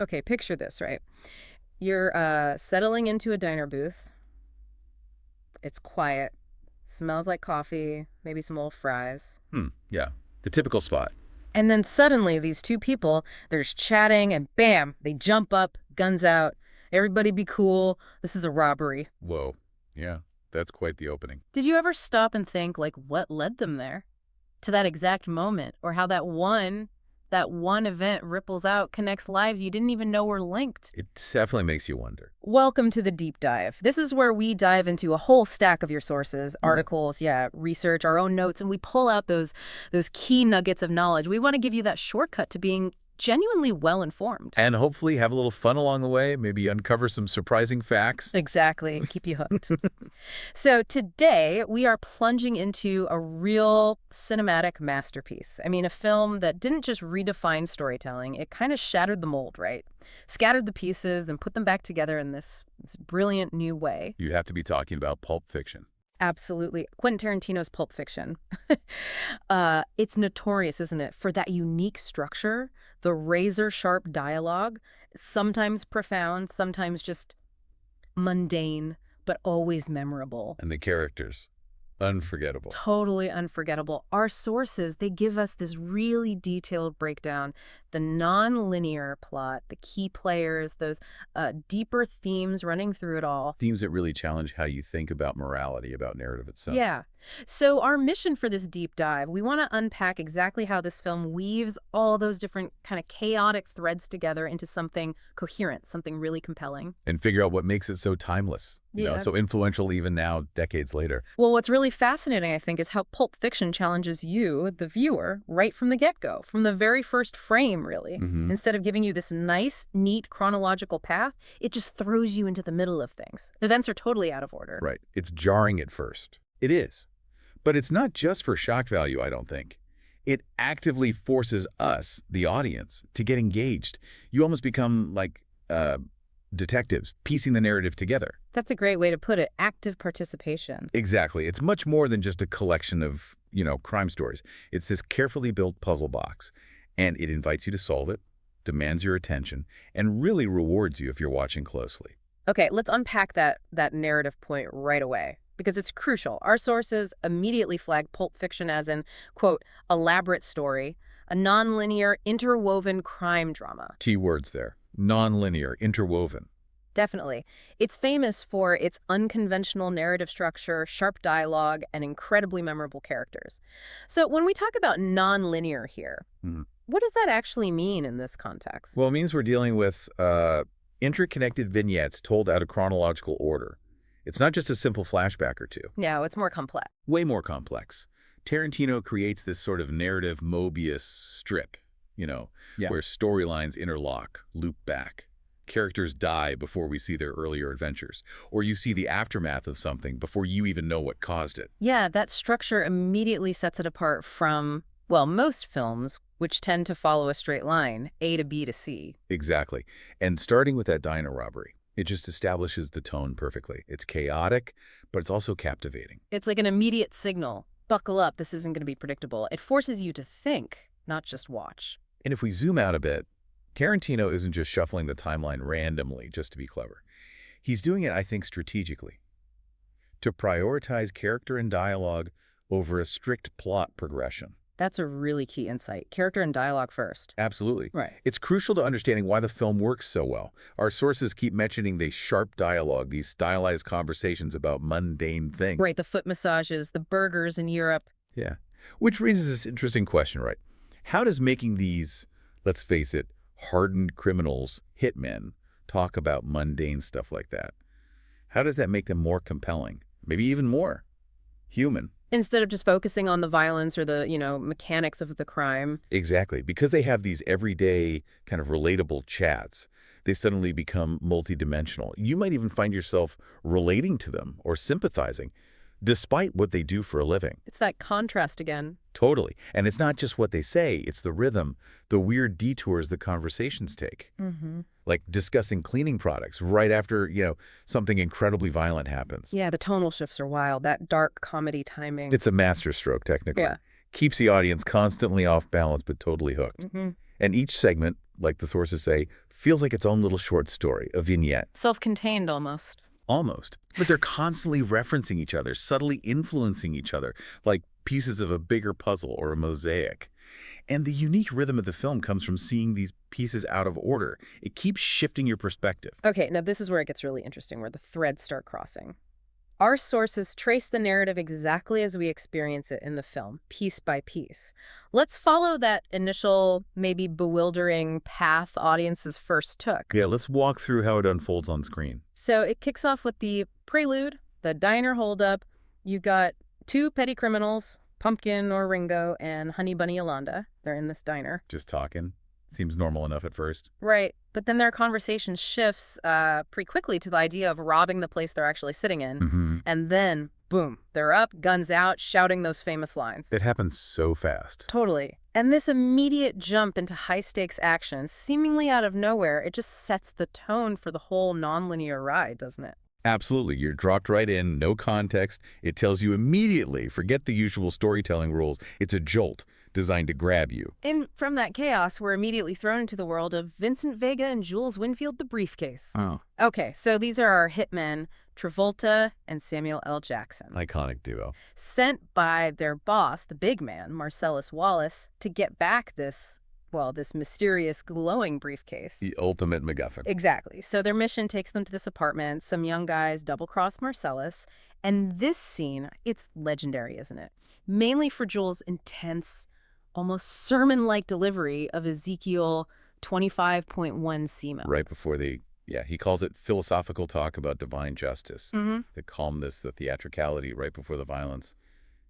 Okay, picture this, right? You're settling into a diner booth. It's quiet. Smells like coffee, maybe some old fries. Yeah. The typical spot. And then suddenly these two people, they're just chatting and bam, they jump up, guns out. Everybody be cool. This is a robbery. Whoa. Yeah, that's quite the opening. Did you ever stop and think, like, what led them there? To that exact moment, or how that one event ripples out, connects lives you didn't even know were linked? It definitely makes you wonder. Welcome to the deep dive. This is where we dive into a whole stack of your sources, articles, research, our own notes, and we pull out those key nuggets of knowledge. We want to give you that shortcut to being genuinely well-informed. And hopefully have a little fun along the way, maybe uncover some surprising facts. Exactly. Keep you hooked. So today, we are plunging into a real cinematic masterpiece. I mean, a film that didn't just redefine storytelling, it kind of shattered the mold, right? Scattered the pieces, then put them back together in this brilliant new way. You have to be talking about Pulp Fiction. Absolutely. Quentin Tarantino's Pulp Fiction. It's notorious, isn't it, for that unique structure, the razor-sharp dialogue, sometimes profound, sometimes just mundane, but always memorable. And the characters. Unforgettable. Totally unforgettable. Our sources, they give us this really detailed breakdown, the non-linear plot, the key players, those deeper themes running through it all. Themes that really challenge how you think about morality, about narrative itself. Yeah. So our mission for this deep dive, we want to unpack exactly how this film weaves all those different kind of chaotic threads together into something coherent, something really compelling. And figure out what makes it so timeless. You know, so influential even now, decades later. Well, what's really fascinating, I think, is how Pulp Fiction challenges you, the viewer, right from the get-go, from the very first frame, really. Instead of giving you this nice, neat chronological path, it just throws you into the middle of things. Events are totally out of order. Right. It's jarring at first. It is. But it's not just for shock value, I don't think. It actively forces us, the audience, to get engaged. You almost become like detectives, piecing the narrative together. That's a great way to put it, active participation. Exactly. It's much more than just a collection of, crime stories. It's this carefully built puzzle box, and it invites you to solve it, demands your attention, and really rewards you if you're watching closely. Okay, let's unpack that narrative point right away, because it's crucial. Our sources immediately flag Pulp Fiction as an, quote, elaborate story, a nonlinear, interwoven crime drama. Key words there. Nonlinear, interwoven. Definitely. It's famous for its unconventional narrative structure, sharp dialogue, and incredibly memorable characters. So when we talk about nonlinear here, what does that actually mean in this context? Well, it means we're dealing with interconnected vignettes told out of chronological order. It's not just a simple flashback or two. No, it's more complex. Way more complex. Tarantino creates this sort of narrative Mobius strip, where storylines interlock, loop back. Characters die before we see their earlier adventures, or you see the aftermath of something before you even know what caused it. Yeah, that structure immediately sets it apart from, well, most films, which tend to follow a straight line, A to B to C. Exactly. And starting with that diner robbery, it just establishes the tone perfectly. It's chaotic, but it's also captivating. It's like an immediate signal. Buckle up, this isn't going to be predictable. It forces you to think, not just watch. And if we zoom out a bit, Tarantino isn't just shuffling the timeline randomly just to be clever. He's doing it, I think, strategically, to prioritize character and dialogue over a strict plot progression. That's a really key insight. Character and dialogue first. Absolutely. Right. It's crucial to understanding why the film works so well. Our sources keep mentioning the sharp dialogue, these stylized conversations about mundane things. Right, the foot massages, the burgers in Europe. Yeah. Which raises this interesting question, right? How does making these, let's face it, hardened criminals, hitmen, talk about mundane stuff like that? How does that make them more compelling? Maybe even more human? Instead of just focusing on the violence or the, mechanics of the crime. Exactly. Because they have these everyday kind of relatable chats, they suddenly become multidimensional. You might even find yourself relating to them or sympathizing, despite what they do for a living. It's that contrast again. Totally. And it's not just what they say, it's the rhythm, the weird detours the conversations take. Like discussing cleaning products right after, something incredibly violent happens. Yeah, the tonal shifts are wild, that dark comedy timing. It's a masterstroke, technically. Yeah. Keeps the audience constantly off balance, but totally hooked. And each segment, like the sources say, Feels like its own little short story, a vignette. Self-contained almost. Almost. But they're constantly referencing each other, subtly influencing each other, like pieces of a bigger puzzle or a mosaic. And the unique rhythm of the film comes from seeing these pieces out of order. It keeps shifting your perspective. Okay, now this is where it gets really interesting, where the threads start crossing. Our sources trace the narrative exactly as we experience it in the film, piece by piece. Let's follow that initial, maybe bewildering path audiences first took. Yeah, let's walk through how it unfolds on screen. So it kicks off with the prelude, the diner holdup. You've got two petty criminals, Pumpkin or Ringo and Honey Bunny Yolanda. They're in this diner. Just talking. Seems normal enough at first. Right. But then their conversation shifts pretty quickly to the idea of robbing the place they're actually sitting in. And then, boom, they're up, guns out, shouting those famous lines. It happens so fast. Totally. And this immediate jump into high-stakes action, seemingly out of nowhere, it just sets the tone for the whole nonlinear ride, doesn't it? Absolutely. You're dropped right in, no context. It tells you immediately, forget the usual storytelling rules. It's a jolt designed to grab you. And from that chaos, we're immediately thrown into the world of Vincent Vega and Jules Winnfield, the briefcase. Oh. Okay, so these are our hitmen, Travolta and Samuel L. Jackson. Iconic duo. Sent by their boss, the big man, Marsellus Wallace, to get back this mysterious glowing briefcase. The ultimate MacGuffin. Exactly. So their mission takes them to this apartment. Some young guys double-cross Marsellus. And this scene, it's legendary, isn't it? Mainly for Jules' intense, almost sermon-like delivery of Ezekiel 25.1 SEMA. Right before he calls it philosophical talk about divine justice. The calmness, the theatricality right before the violence.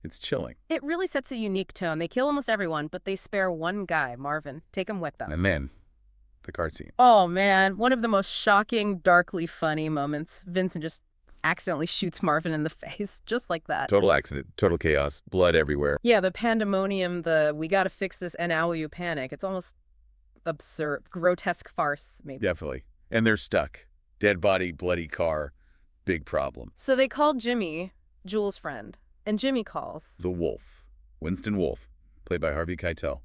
It's chilling. It really sets a unique tone. They kill almost everyone, but they spare one guy, Marvin. Take him with them. And then, the cart scene. Oh, man. One of the most shocking, darkly funny moments. Vincent just accidentally shoots Marvin in the face, just like that. Total accident, total chaos, blood everywhere. Yeah, the pandemonium, we gotta fix this, and now you panic. It's almost absurd, grotesque farce, maybe. Definitely. And they're stuck. Dead body, bloody car, big problem. So they called Jimmy, Jules' friend. And Jimmy calls. The Wolf. Winston Wolfe, played by Harvey Keitel.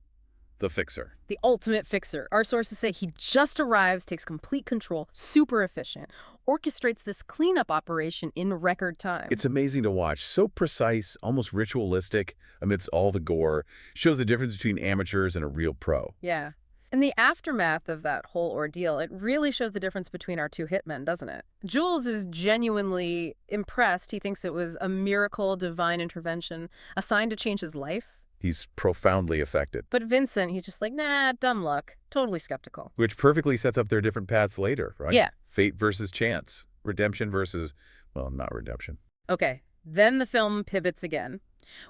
The Fixer. The ultimate fixer. Our sources say he just arrives, takes complete control, super efficient, orchestrates this cleanup operation in record time. It's amazing to watch. So precise, almost ritualistic, amidst all the gore. Shows the difference between amateurs and a real pro. Yeah. In the aftermath of that whole ordeal, it really shows the difference between our two hitmen, doesn't it? Jules is genuinely impressed. He thinks it was a miracle, divine intervention, a sign to change his life. He's profoundly affected. But Vincent, he's just like, nah, dumb luck. Totally skeptical. Which perfectly sets up their different paths later, right? Yeah. Fate versus chance. Redemption versus, well, not redemption. Okay, then the film pivots again.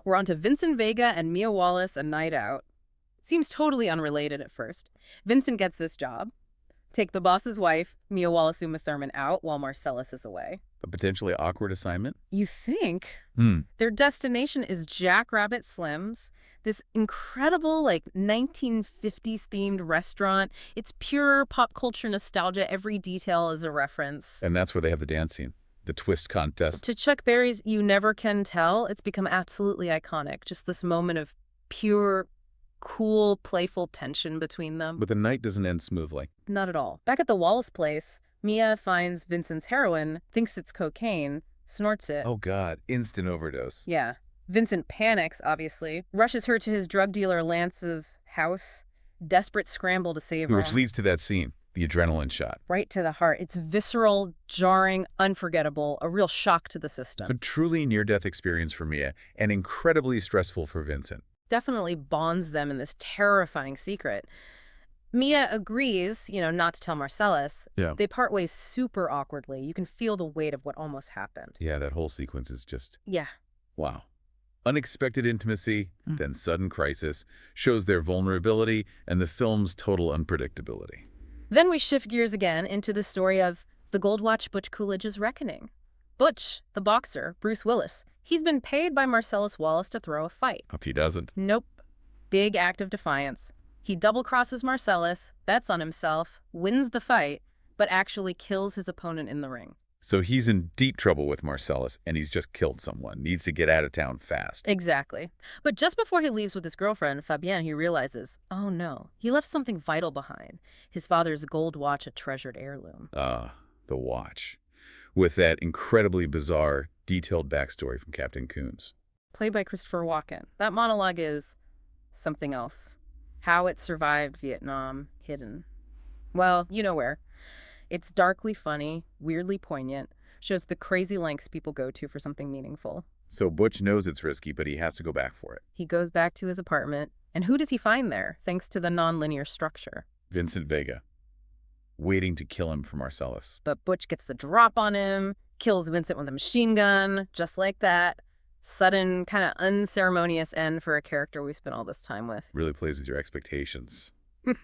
We're on to Vincent Vega and Mia Wallace, a night out. Seems totally unrelated at first. Vincent gets this job. Take the boss's wife, Mia Wallace Uma Thurman, out while Marsellus is away. A potentially awkward assignment? You think? Their destination is Jackrabbit Slim's, this incredible, 1950s-themed restaurant. It's pure pop culture nostalgia. Every detail is a reference. And that's where they have the dance scene, the twist contest. To Chuck Berry's You Never Can Tell, it's become absolutely iconic. Just this moment of pure, cool, playful tension between them. But the night doesn't end smoothly. Not at all. Back at the Wallace place, Mia finds Vincent's heroin, thinks it's cocaine, snorts it. Oh, God. Instant overdose. Yeah. Vincent panics, obviously, rushes her to his drug dealer Lance's house. Desperate scramble to save her. Which leads to that scene, the adrenaline shot. Right to the heart. It's visceral, jarring, unforgettable, a real shock to the system. A truly near-death experience for Mia, and incredibly stressful for Vincent. Definitely bonds them in this terrifying secret. Mia agrees, not to tell Marsellus. Yeah. They part ways super awkwardly. You can feel the weight of what almost happened. Yeah, that whole sequence is just... Yeah. Wow. Unexpected intimacy, then sudden crisis, shows their vulnerability and the film's total unpredictability. Then we shift gears again into the story of the Gold Watch Butch Coolidge's reckoning. Butch, the boxer, Bruce Willis, he's been paid by Marsellus Wallace to throw a fight. If he doesn't? Nope. Big act of defiance. He double-crosses Marsellus, bets on himself, wins the fight, but actually kills his opponent in the ring. So he's in deep trouble with Marsellus, and he's just killed someone. Needs to get out of town fast. Exactly. But just before he leaves with his girlfriend, Fabienne, he realizes, oh no, he left something vital behind. His father's gold watch, a treasured heirloom. Ah, the watch. With that incredibly bizarre, detailed backstory from Captain Coons. Played by Christopher Walken. That monologue is something else. How it survived Vietnam, hidden. Well, you know where. It's darkly funny, weirdly poignant, shows the crazy lengths people go to for something meaningful. So Butch knows it's risky, but he has to go back for it. He goes back to his apartment, and who does he find there, thanks to the nonlinear structure? Vincent Vega, waiting to kill him for Marsellus. But Butch gets the drop on him, kills Vincent with a machine gun, just like that. Sudden, kind of unceremonious end for a character we spent all this time with. Really plays with your expectations.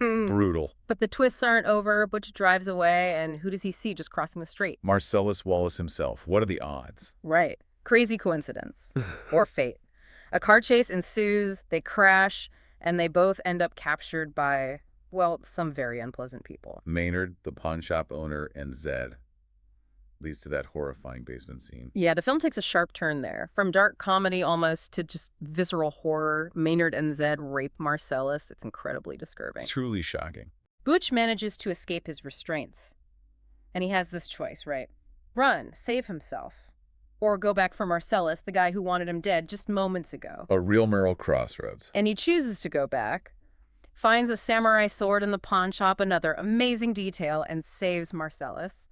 Brutal. But the twists aren't over. Butch drives away, and who does he see just crossing the street? Marsellus Wallace himself. What are the odds? Right. Crazy coincidence. Or fate. A car chase ensues, they crash, and they both end up captured by, well, some very unpleasant people. Maynard, the pawn shop owner, and Zed. Leads to that horrifying basement scene. Yeah, the film takes a sharp turn there. From dark comedy almost to just visceral horror. Maynard and Zed rape Marsellus. It's incredibly disturbing. Truly shocking. Butch manages to escape his restraints. And he has this choice, right? Run, save himself. Or go back for Marsellus, the guy who wanted him dead just moments ago. A real moral crossroads. And he chooses to go back, finds a samurai sword in the pawn shop, another amazing detail, and saves Marsellus.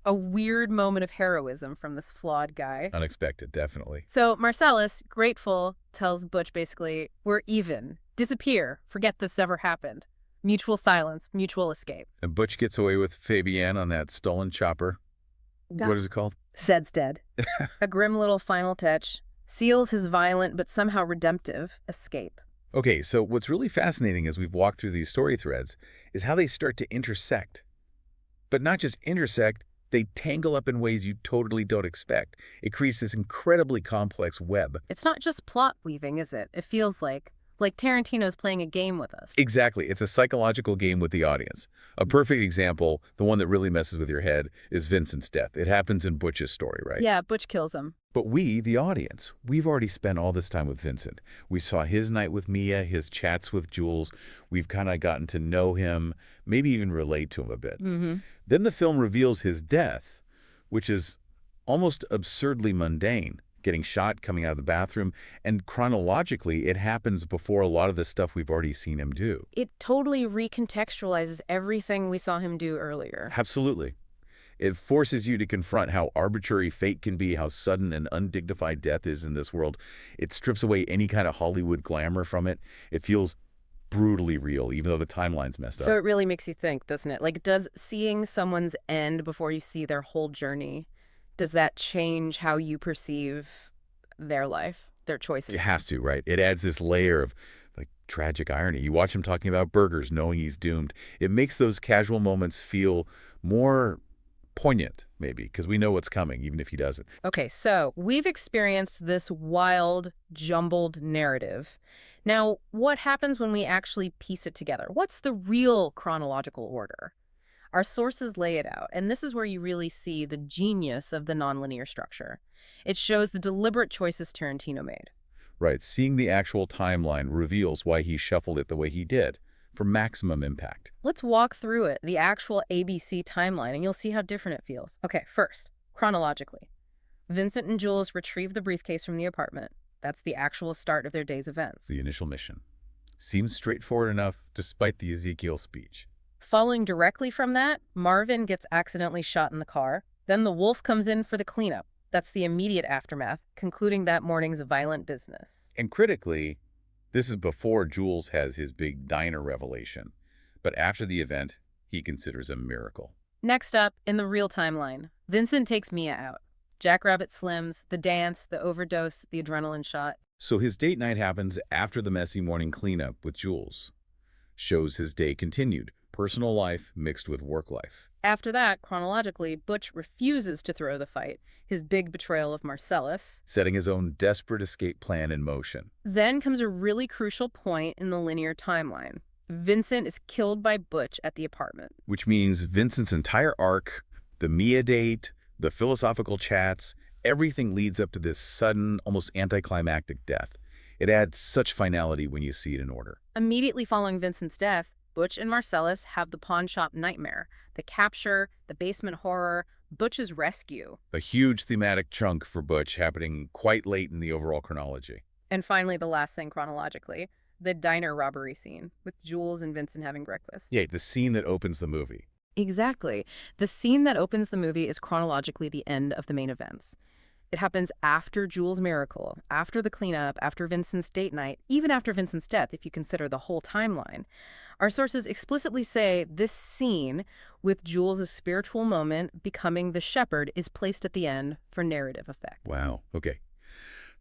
A weird moment of heroism from this flawed guy. Unexpected, definitely. So Marsellus, grateful, tells Butch basically, we're even. Disappear. Forget this ever happened. Mutual silence, mutual escape. And Butch gets away with Fabienne on that stolen chopper. What is it called? Zed's dead. A grim little final touch. Seals his violent but somehow redemptive escape. Okay, so what's really fascinating as we've walked through these story threads is how they start to intersect. But not just intersect, they tangle up in ways you totally don't expect. It creates this incredibly complex web. It's not just plot weaving, is it? It feels like Tarantino's playing a game with us. Exactly. It's a psychological game with the audience. A perfect example, the one that really messes with your head, is Vincent's death. It happens in Butch's story, right? Yeah, Butch kills him. But we, the audience, we've already spent all this time with Vincent. We saw his night with Mia, his chats with Jules. We've kind of gotten to know him, maybe even relate to him a bit. Then the film reveals his death, which is almost absurdly mundane. Getting shot, coming out of the bathroom, and chronologically, it happens before a lot of the stuff we've already seen him do. It totally recontextualizes everything we saw him do earlier. Absolutely. It forces you to confront how arbitrary fate can be, how sudden and undignified death is in this world. It strips away any kind of Hollywood glamour from it. It feels brutally real, even though the timeline's messed up. So it really makes you think, doesn't it? Like, does seeing someone's end before you see their whole journey, does that change how you perceive their life, their choices? It has to, right? It adds this layer of like tragic irony. You watch him talking about burgers, knowing he's doomed. It makes those casual moments feel more poignant, maybe, because we know what's coming, even if he doesn't. Okay, so we've experienced this wild, jumbled narrative. Now, what happens when we actually piece it together? What's the real chronological order? Our sources lay it out, and this is where you really see the genius of the nonlinear structure. It shows the deliberate choices Tarantino made. Right, seeing the actual timeline reveals why he shuffled it the way he did, for maximum impact. Let's walk through it, the actual ABC timeline, and you'll see how different it feels. Okay, first, chronologically. Vincent and Jules retrieve the briefcase from the apartment. That's the actual start of their day's events. The initial mission. Seems straightforward enough, despite the Ezekiel speech. Following directly from that, Marvin gets accidentally shot in the car. Then the wolf comes in for the cleanup. That's the immediate aftermath, concluding that morning's violent business. And critically, this is before Jules has his big diner revelation. But after the event, he considers a miracle. Next up, in the real timeline, Vincent takes Mia out. Jackrabbit Slims, the dance, the overdose, the adrenaline shot. So his date night happens after the messy morning cleanup with Jules. Shows his day continued. Personal life mixed with work life. After that, chronologically, Butch refuses to throw the fight, his big betrayal of Marsellus. Setting his own desperate escape plan in motion. Then comes a really crucial point in the linear timeline. Vincent is killed by Butch at the apartment. Which means Vincent's entire arc, the Mia date, The philosophical chats, everything leads up to this sudden, almost anticlimactic death. It adds such finality when you see it in order. Immediately following Vincent's death, Butch and Marsellus have the pawn shop nightmare, the capture, the basement horror, Butch's rescue. A huge thematic chunk for Butch happening quite late in the overall chronology. And finally, the last thing chronologically, the diner robbery scene with Jules and Vincent having breakfast. Yeah, the scene that opens the movie. Exactly. The scene that opens the movie is chronologically the end of the main events. It happens after Jules' miracle, after the cleanup, after Vincent's date night, even after Vincent's death, if you consider the whole timeline. Our sources explicitly say this scene, with Jules' spiritual moment becoming the shepherd, is placed at the end for narrative effect. Wow, okay.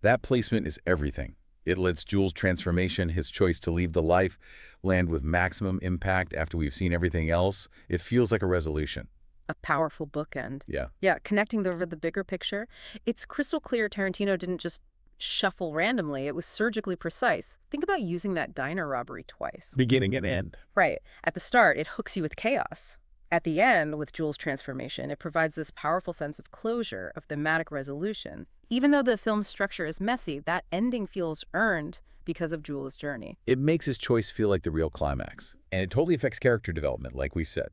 That placement is everything. It lets Jules' transformation, his choice to leave the life, land with maximum impact after we've seen everything else. It feels like a resolution. A powerful bookend. Yeah. Yeah, connecting the bigger picture. It's crystal clear Tarantino didn't just shuffle randomly. It was surgically precise. Think about using that diner robbery twice. Beginning and end. Right. At the start, it hooks you with chaos. At the end, with Jules' transformation, it provides this powerful sense of closure, of thematic resolution. Even though the film's structure is messy, that ending feels earned because of Jules' journey. It makes his choice feel like the real climax. And it totally affects character development, like we said.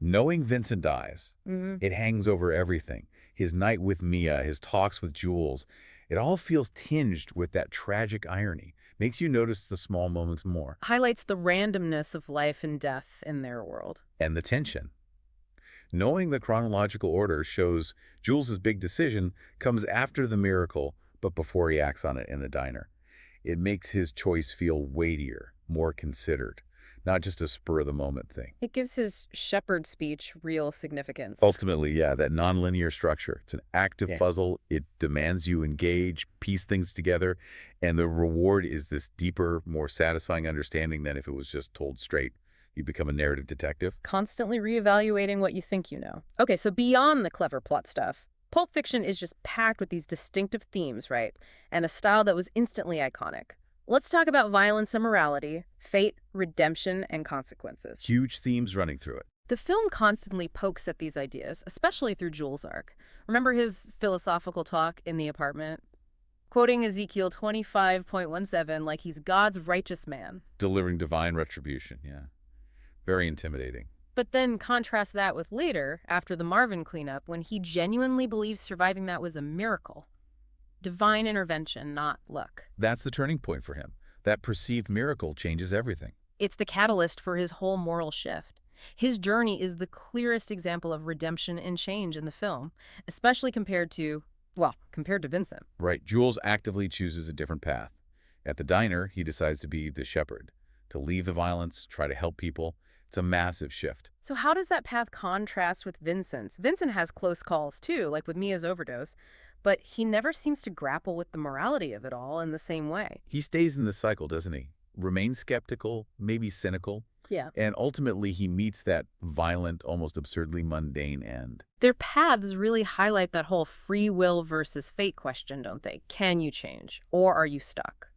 Knowing Vincent dies, it hangs over everything. His night with Mia, his talks with Jules, it all feels tinged with that tragic irony. Makes you notice the small moments more. Highlights the randomness of life and death in their world. And the tension. Knowing the chronological order shows Jules' big decision comes after the miracle, but before he acts on it in the diner. It makes his choice feel weightier, more considered. Not just a spur-of-the-moment thing. It gives his shepherd speech real significance. Ultimately, yeah, that nonlinear structure. It's an active puzzle. It demands you engage, piece things together, and the reward is this deeper, more satisfying understanding than if it was just told straight. You become a narrative detective. Constantly reevaluating what you think you know. Okay, so beyond the clever plot stuff, Pulp Fiction is just packed with these distinctive themes, right? And a style that was instantly iconic. Let's talk about violence and morality, fate, redemption, and consequences. Huge themes running through it. The film constantly pokes at these ideas, especially through Jules' arc. Remember his philosophical talk in the apartment? Quoting Ezekiel 25:17 like he's God's righteous man. Delivering divine retribution, yeah. Very intimidating. But then contrast that with later, after the Marvin cleanup, when he genuinely believes surviving that was a miracle. Divine intervention, not luck. That's the turning point for him. That perceived miracle changes everything. It's the catalyst for his whole moral shift. His journey is the clearest example of redemption and change in the film, especially compared to Vincent. Right. Jules actively chooses a different path. At the diner, he decides to be the shepherd, to leave the violence, try to help people. It's a massive shift. So how does that path contrast with Vincent's? Vincent has close calls too, like with Mia's overdose, but he never seems to grapple with the morality of it all in the same way. He stays in the cycle, doesn't he? Remains skeptical, maybe cynical. Yeah. And ultimately, he meets that violent, almost absurdly mundane end. Their paths really highlight that whole free will versus fate question, don't they? Can you change, or are you stuck?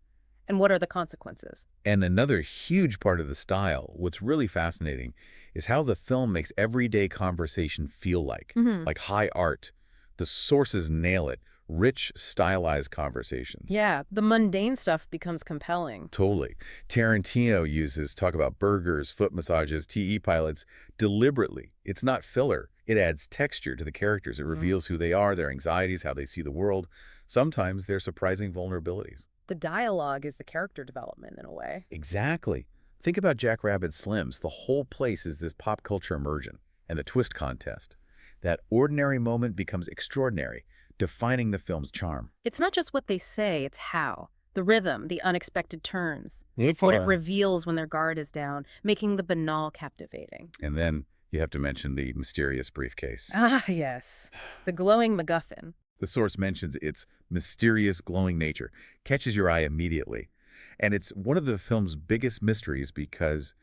And what are the consequences? And another huge part of the style, what's really fascinating, is how the film makes everyday conversation feel like high art. The sources nail it. Rich, stylized conversations. Yeah, the mundane stuff becomes compelling. Totally. Tarantino uses talk about burgers, foot massages, TE pilots deliberately. It's not filler. It adds texture to the characters. It reveals who they are, their anxieties, how they see the world, sometimes their surprising vulnerabilities. The dialogue is the character development in a way. Exactly. Think about Jackrabbit Slims. The whole place is this pop culture immersion and the twist contest. That ordinary moment becomes extraordinary, defining the film's charm. It's not just what they say, it's how. The rhythm, the unexpected turns. What it reveals when their guard is down, making the banal captivating. And then you have to mention the mysterious briefcase. Ah, yes. The glowing MacGuffin. The source mentions its mysterious, glowing nature, catches your eye immediately. And it's one of the film's biggest mysteries because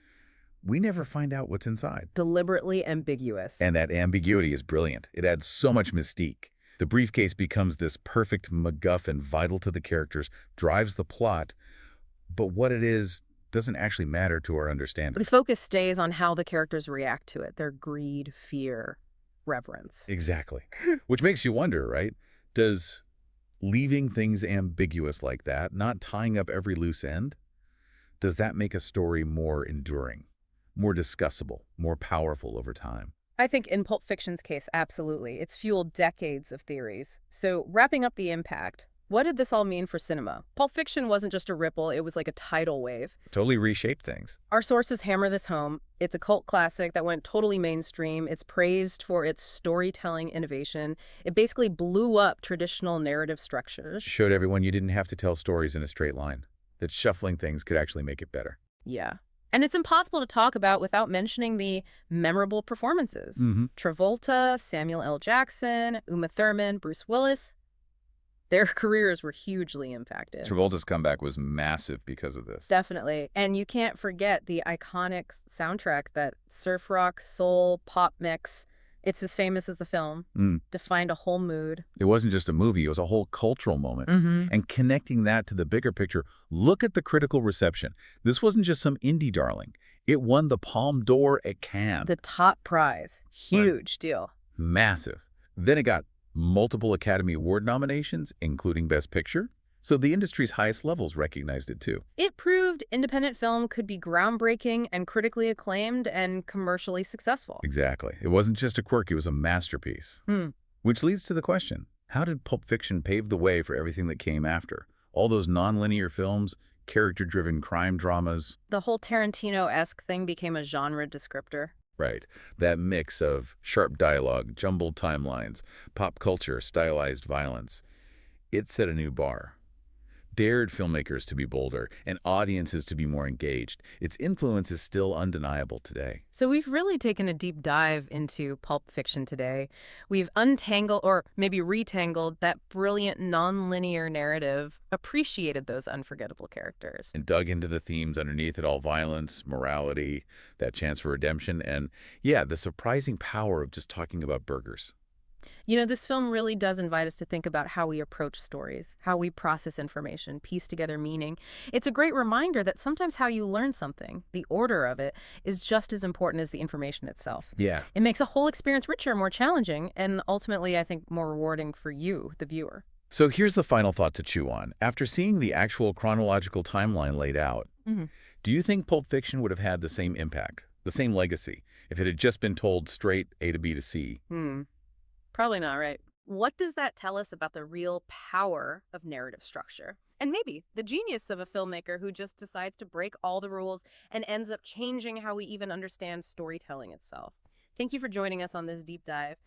we never find out what's inside. Deliberately ambiguous. And that ambiguity is brilliant. It adds so much mystique. The briefcase becomes this perfect MacGuffin, vital to the characters, drives the plot, but what it is doesn't actually matter to our understanding. But his focus stays on how the characters react to it, their greed, fear, reverence. Exactly. Which makes you wonder, right? Does leaving things ambiguous like that, not tying up every loose end, does that make a story more enduring, more discussable, more powerful over time? I think in Pulp Fiction's case, absolutely. It's fueled decades of theories. So wrapping up the impact, what did this all mean for cinema? Pulp Fiction wasn't just a ripple, it was like a tidal wave. Totally reshaped things. Our sources hammer this home. It's a cult classic that went totally mainstream. It's praised for its storytelling innovation. It basically blew up traditional narrative structures. Showed everyone you didn't have to tell stories in a straight line, that shuffling things could actually make it better. Yeah. And it's impossible to talk about without mentioning the memorable performances. Travolta, Samuel L. Jackson, Uma Thurman, Bruce Willis. Their careers were hugely impacted. Travolta's comeback was massive because of this. Definitely. And you can't forget the iconic soundtrack that surf rock, soul, pop mix. It's as famous as the film. Defined a whole mood. It wasn't just a movie, it was a whole cultural moment. And connecting that to the bigger picture, look at the critical reception. This wasn't just some indie darling. It won the Palme d'Or at Cannes. The top prize. Huge deal. Massive. Then it got multiple Academy Award nominations, including Best Picture. So the industry's highest levels recognized it too. It proved independent film could be groundbreaking and critically acclaimed and commercially successful. Exactly. It wasn't just a quirk, it was a masterpiece. Which leads to the question, how did Pulp Fiction pave the way for everything that came after? All those non-linear films, character-driven crime dramas. The whole Tarantino-esque thing became a genre descriptor. Right. That mix of sharp dialogue, jumbled timelines, pop culture, stylized violence. It set a new bar. Dared filmmakers to be bolder and audiences to be more engaged. Its influence is still undeniable today. So we've really taken a deep dive into Pulp Fiction today. We've untangled, or maybe retangled, that brilliant non-linear narrative, appreciated those unforgettable characters. And dug into the themes underneath it all, violence, morality, that chance for redemption, and yeah, the surprising power of just talking about burgers. You know, this film really does invite us to think about how we approach stories, how we process information, piece together meaning. It's a great reminder that sometimes how you learn something, the order of it, is just as important as the information itself. Yeah. It makes a whole experience richer, more challenging, and ultimately, I think, more rewarding for you, the viewer. So here's the final thought to chew on. After seeing the actual chronological timeline laid out, do you think Pulp Fiction would have had the same impact, the same legacy, if it had just been told straight A to B to C? Probably not, right? What does that tell us about the real power of narrative structure? And maybe the genius of a filmmaker who just decides to break all the rules and ends up changing how we even understand storytelling itself. Thank you for joining us on this deep dive.